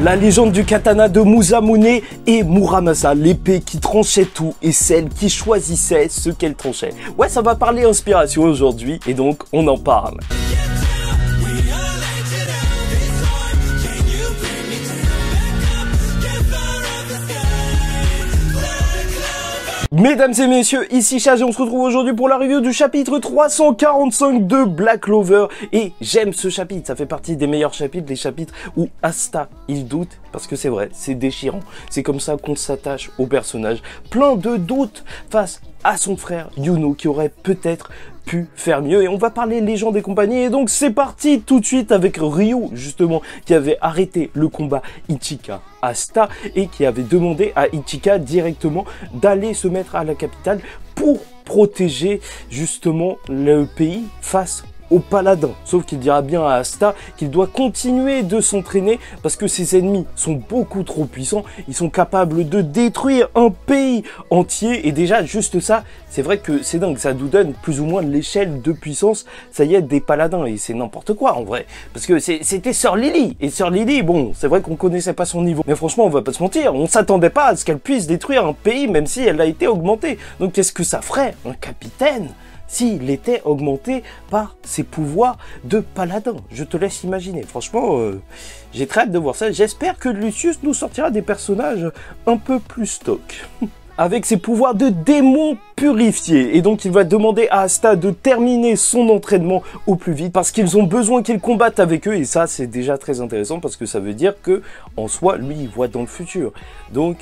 La légende du katana de Musamune et Muramasa, l'épée qui tranchait tout et celle qui choisissait ce qu'elle tranchait. Ouais, ça va parler inspiration aujourd'hui et donc on en parle. Mesdames et messieurs, ici Chage et on se retrouve aujourd'hui pour la review du chapitre 345 de Black Clover. Et j'aime ce chapitre, ça fait partie des meilleurs chapitres, les chapitres où Asta, il doute, parce que c'est vrai, c'est déchirant. C'est comme ça qu'on s'attache au personnage. Plein de doutes face à son frère Yuno qui aurait peut-être pu faire mieux. Et on va parler légende et compagnie. Et donc c'est parti tout de suite avec Ryu, justement, qui avait arrêté le combat Ichika Asta et qui avait demandé à Ichika directement d'aller se mettre à la capitale pour protéger justement le pays face au paladin. Sauf qu'il dira bien à Asta qu'il doit continuer de s'entraîner parce que ses ennemis sont beaucoup trop puissants. Ils sont capables de détruire un pays entier. Et déjà, juste ça, c'est vrai que c'est dingue. Ça nous donne plus ou moins l'échelle de puissance, ça y est, des paladins. Et c'est n'importe quoi en vrai. Parce que c'était Sœur Lily. Et Sœur Lily, bon, c'est vrai qu'on connaissait pas son niveau. Mais franchement, on va pas se mentir. On s'attendait pas à ce qu'elle puisse détruire un pays, même si elle a été augmentée. Donc qu'est-ce que ça ferait un capitaine s'il était augmenté par ses pouvoirs de paladin? Je te laisse imaginer. Franchement, j'ai très hâte de voir ça. J'espère que Lucius nous sortira des personnages un peu plus stock. Avec ses pouvoirs de démon purifié. Et donc il va demander à Asta de terminer son entraînement au plus vite parce qu'ils ont besoin qu'il combatte avec eux. Et ça, c'est déjà très intéressant parce que ça veut dire que, en soi, lui, il voit dans le futur. Donc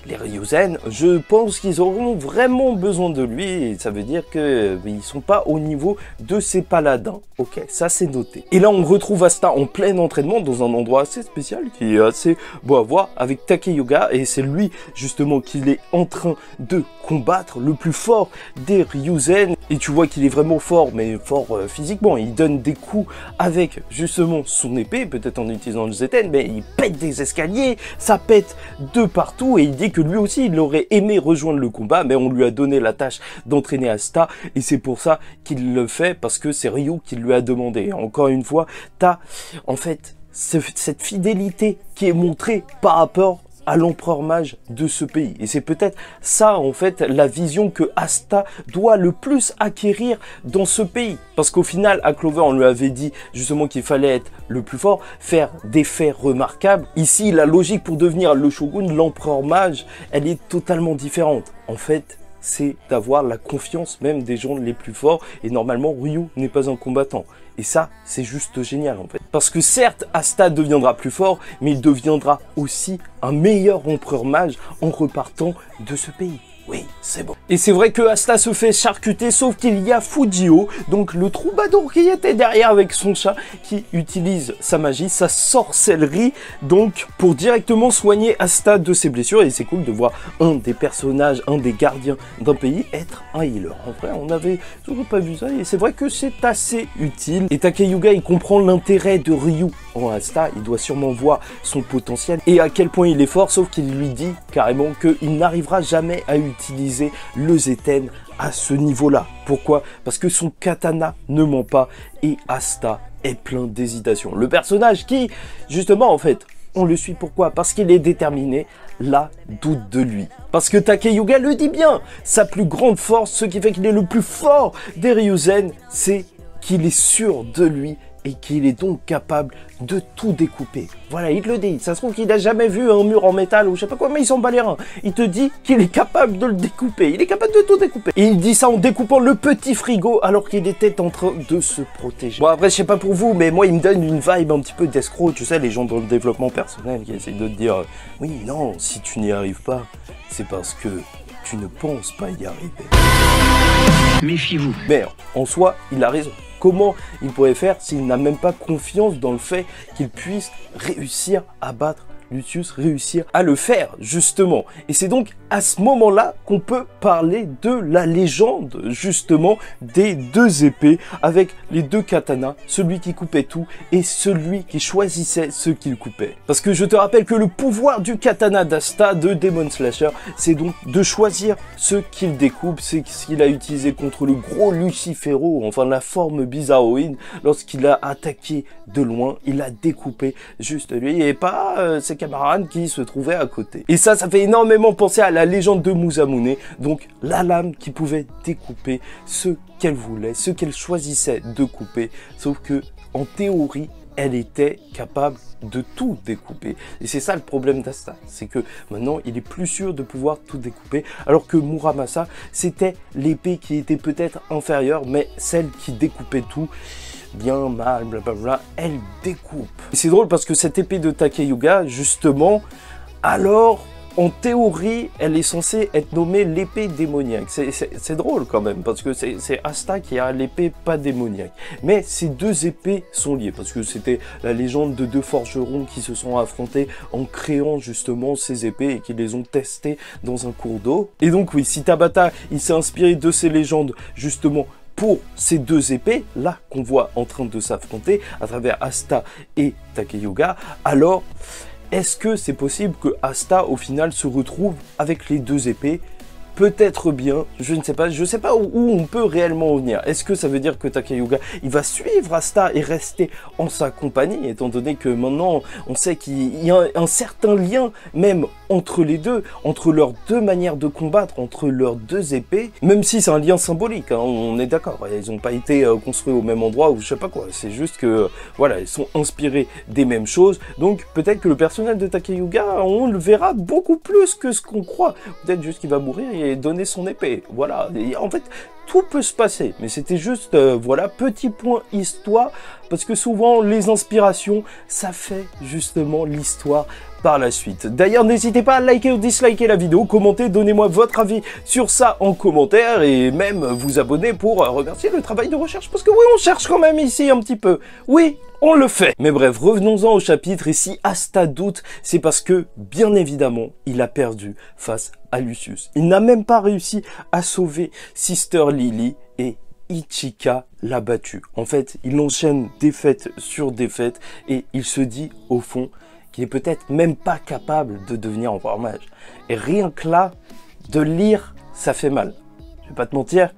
les Ryuzen, je pense qu'ils auront vraiment besoin de lui et ça veut dire qu'ils ne sont pas au niveau de ces paladins. Ok, ça c'est noté. Et là on retrouve Asta en plein entraînement dans un endroit assez spécial qui est assez beau à voir avec Takeyoga et c'est lui justement qu'il est en train de combattre, le plus fort des Ryuzen. Et tu vois qu'il est vraiment fort, mais fort physiquement. Il donne des coups avec justement son épée, peut-être en utilisant le Zeten, mais il pète des escaliers, ça pète de partout et il dit que lui aussi il aurait aimé rejoindre le combat, mais on lui a donné la tâche d'entraîner Asta et c'est pour ça qu'il le fait, parce que c'est Ryu qui lui a demandé. Et encore une fois, t'as en fait cette fidélité qui est montrée par rapport à l'empereur mage de ce pays. Et c'est peut-être ça, en fait, la vision que Asta doit le plus acquérir dans ce pays. Parce qu'au final, à Clover, on lui avait dit justement qu'il fallait être le plus fort, faire des faits remarquables. Ici, la logique pour devenir le shogun, l'empereur mage, elle est totalement différente. En fait, c'est d'avoir la confiance même des gens les plus forts. Et normalement, Ryu n'est pas un combattant. Et ça, c'est juste génial en fait. Parce que certes, Asta deviendra plus fort, mais il deviendra aussi un meilleur empereur mage en repartant de ce pays. Oui, c'est bon. Et c'est vrai que Asta se fait charcuter, sauf qu'il y a Fujio, donc le troubadour qui était derrière avec son chat, qui utilise sa magie, sa sorcellerie, donc pour directement soigner Asta de ses blessures. Et c'est cool de voir un des personnages, un des gardiens d'un pays être un healer. En vrai, on n'avait toujours pas vu ça, et c'est vrai que c'est assez utile. Et Takeyoga, il comprend l'intérêt de Ryu en Asta, il doit sûrement voir son potentiel et à quel point il est fort, sauf qu'il lui dit carrément qu'il n'arrivera jamais à utiliser le Zeten à ce niveau-là. Pourquoi? Parce que son katana ne ment pas et Asta est plein d'hésitation. Le personnage qui, justement, en fait, on le suit pourquoi? Parce qu'il est déterminé, là, doute de lui. Parce que Takeyoga le dit bien, sa plus grande force, ce qui fait qu'il est le plus fort des Ryuzen, c'est qu'il est sûr de lui et qu'il est donc capable de tout découper. Voilà, il te le dit. Ça se trouve qu'il n'a jamais vu un mur en métal ou je sais pas quoi, mais il s'en bat les reins. Il te dit qu'il est capable de le découper. Il est capable de tout découper. Et il dit ça en découpant le petit frigo alors qu'il était en train de se protéger. Bon, après, je sais pas pour vous, mais moi, il me donne une vibe un petit peu d'escroc. Tu sais, les gens dans le développement personnel qui essayent de te dire oui, non, si tu n'y arrives pas, c'est parce que tu ne penses pas y arriver. Méfiez-vous. Mais en soi, il a raison. Comment il pourrait faire s'il n'a même pas confiance dans le fait qu'il puisse réussir à battre Lucius réussir à le faire, justement. Et c'est donc à ce moment-là qu'on peut parler de la légende, justement, des deux épées avec les deux katanas, celui qui coupait tout et celui qui choisissait ce qu'il coupait. Parce que je te rappelle que le pouvoir du katana d'Asta de Demon Slasher, c'est donc de choisir ce qu'il découpe. C'est ce qu'il a utilisé contre le gros Lucifero, enfin la forme bizarroïde, lorsqu'il a attaqué de loin, il a découpé juste lui et pas ses camarades qui se trouvaient à côté. Et ça fait énormément penser à la légende de Musamune, donc la lame qui pouvait découper ce qu'elle voulait, ce qu'elle choisissait de couper, sauf que en théorie, elle était capable de tout découper. Et c'est ça le problème d'Asta, c'est que maintenant il est plus sûr de pouvoir tout découper, alors que Muramasa, c'était l'épée qui était peut-être inférieure, mais celle qui découpait tout, bien, mal, blablabla, elle découpe. Et c'est drôle parce que cette épée de Takeyuga, justement, alors, en théorie, elle est censée être nommée l'épée démoniaque. C'est drôle quand même, parce que c'est Asta qui a l'épée pas démoniaque. Mais ces deux épées sont liées, parce que c'était la légende de deux forgerons qui se sont affrontés en créant justement ces épées et qui les ont testées dans un cours d'eau. Et donc oui, si Tabata, il s'est inspiré de ces légendes justement pour ces deux épées, là, qu'on voit en train de s'affronter à travers Asta et Takeyuga, alors est-ce que c'est possible que Asta, au final, se retrouve avec les deux épées? Peut-être bien, je ne sais pas, où on peut réellement en venir. Est-ce que ça veut dire que Takeyuga, il va suivre Asta et rester en sa compagnie, étant donné que maintenant, on sait qu'il y a un certain lien même entre les deux, entre leurs deux manières de combattre, entre leurs deux épées, même si c'est un lien symbolique, hein, on est d'accord, ils n'ont pas été construits au même endroit ou je sais pas quoi, c'est juste que, voilà, ils sont inspirés des mêmes choses, donc peut-être que le personnage de Takeyuga, on le verra beaucoup plus que ce qu'on croit, peut-être juste qu'il va mourir et donner son épée, voilà, et en fait, tout peut se passer, mais c'était juste, voilà, petit point histoire, parce que souvent, les inspirations, ça fait justement l'histoire par la suite. D'ailleurs, n'hésitez pas à liker ou disliker la vidéo, commenter, donnez-moi votre avis sur ça en commentaire, et même vous abonner pour remercier le travail de recherche, parce que oui, on cherche quand même ici un petit peu, oui, on le fait. Mais bref, revenons-en au chapitre, et si Asta doute, c'est parce que, bien évidemment, il a perdu face à Lucius. Il n'a même pas réussi à sauver Sister Lily, et Ichika l'a battu. En fait, il enchaîne défaite sur défaite, et il se dit, au fond, qu'il est peut-être même pas capable de devenir empereur mage. Et rien que là, de lire, ça fait mal. Je vais pas te mentir,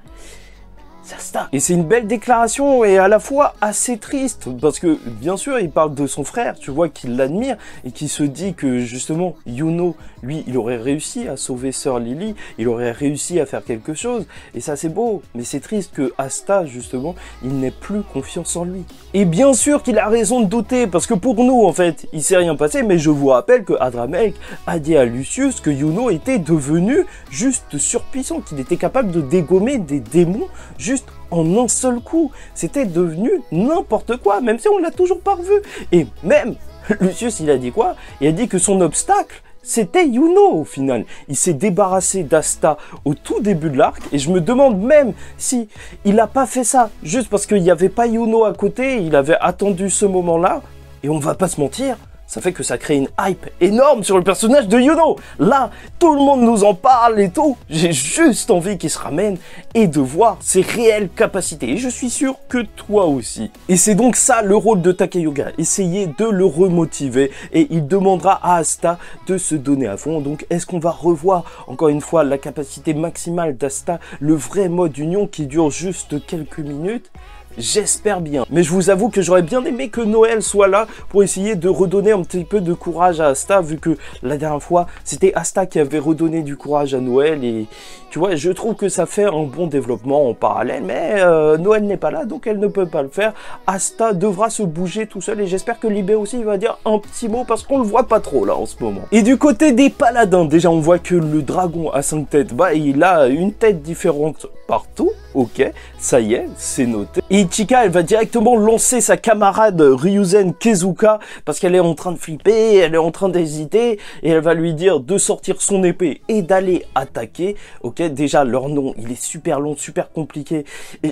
ça start. Et c'est une belle déclaration et à la fois assez triste, parce que bien sûr, il parle de son frère, tu vois, qu'il l'admire et qui se dit que justement, Yuno, lui, il aurait réussi à sauver Sœur Lily, il aurait réussi à faire quelque chose, et ça c'est beau, mais c'est triste que Asta, justement, il n'ait plus confiance en lui. Et bien sûr qu'il a raison de douter, parce que pour nous, en fait, il s'est rien passé, mais je vous rappelle que Adramelech a dit à Lucius que Yuno était devenu juste surpuissant, qu'il était capable de dégommer des démons juste en un seul coup. C'était devenu n'importe quoi, même si on l'a toujours pas revu. Et même, Lucius, il a dit quoi? Il a dit que son obstacle, c'était Yuno au final. Il s'est débarrassé d'Asta au tout début de l'arc et je me demande même si il n'a pas fait ça juste parce qu'il n'y avait pas Yuno à côté, il avait attendu ce moment-là. Et on va pas se mentir, ça fait que ça crée une hype énorme sur le personnage de Yuno. Là, tout le monde nous en parle et tout. J'ai juste envie qu'il se ramène et de voir ses réelles capacités. Et je suis sûr que toi aussi. Et c'est donc ça le rôle de Takeyuga. Essayer de le remotiver. Et il demandera à Asta de se donner à fond. Donc est-ce qu'on va revoir encore une fois la capacité maximale d'Asta, le vrai mode union qui dure juste quelques minutes? J'espère bien. Mais je vous avoue que j'aurais bien aimé que Noël soit là pour essayer de redonner un petit peu de courage à Asta, vu que la dernière fois, c'était Asta qui avait redonné du courage à Noël. Et tu vois, je trouve que ça fait un bon développement en parallèle. Mais Noël n'est pas là, donc elle ne peut pas le faire. Asta devra se bouger tout seul. Et j'espère que Libé aussi il va dire un petit mot, parce qu'on le voit pas trop là en ce moment. Et du côté des paladins, déjà on voit que le dragon à 5 têtes, bah il a une tête différente partout. Ok, ça y est, c'est noté. Et Ichika, elle va directement lancer sa camarade Ryuzen Kezuka parce qu'elle est en train de flipper, elle est en train d'hésiter et elle va lui dire de sortir son épée et d'aller attaquer. Ok, déjà leur nom, il est super long, super compliqué.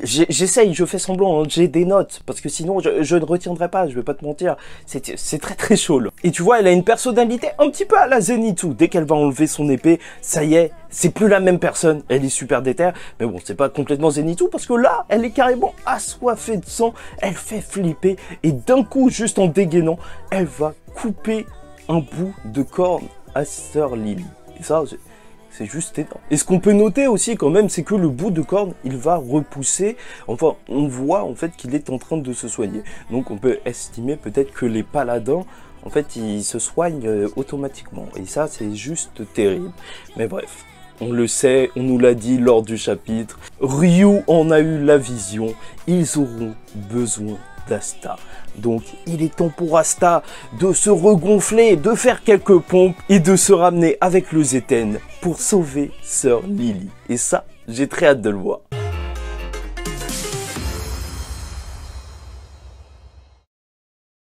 J'essaye, je fais semblant, hein, j'ai des notes parce que sinon je ne retiendrai pas, je vais pas te mentir. C'est très très chaud là. Et tu vois, elle a une personnalité un petit peu à la Zenitsu. Dès qu'elle va enlever son épée, ça y est, c'est plus la même personne. Elle est super déter, mais bon, c'est pas complètement Zenitsu parce que là, elle est carrément assoiffée de sang. Elle fait flipper et d'un coup, juste en dégainant, elle va couper un bout de corne à Sœur Lily. Et ça, c'est juste énorme. Et ce qu'on peut noter aussi quand même, c'est que le bout de corne, il va repousser. Enfin, on voit en fait qu'il est en train de se soigner. Donc on peut estimer peut-être que les paladins, en fait, ils se soignent automatiquement. Et ça, c'est juste terrible. Mais bref, on le sait, on nous l'a dit lors du chapitre. Ryu en a eu la vision. Ils auront besoin d'Asta. Donc, il est temps pour Asta de se regonfler, de faire quelques pompes et de se ramener avec le Zeten pour sauver Sœur Lily. Et ça, j'ai très hâte de le voir.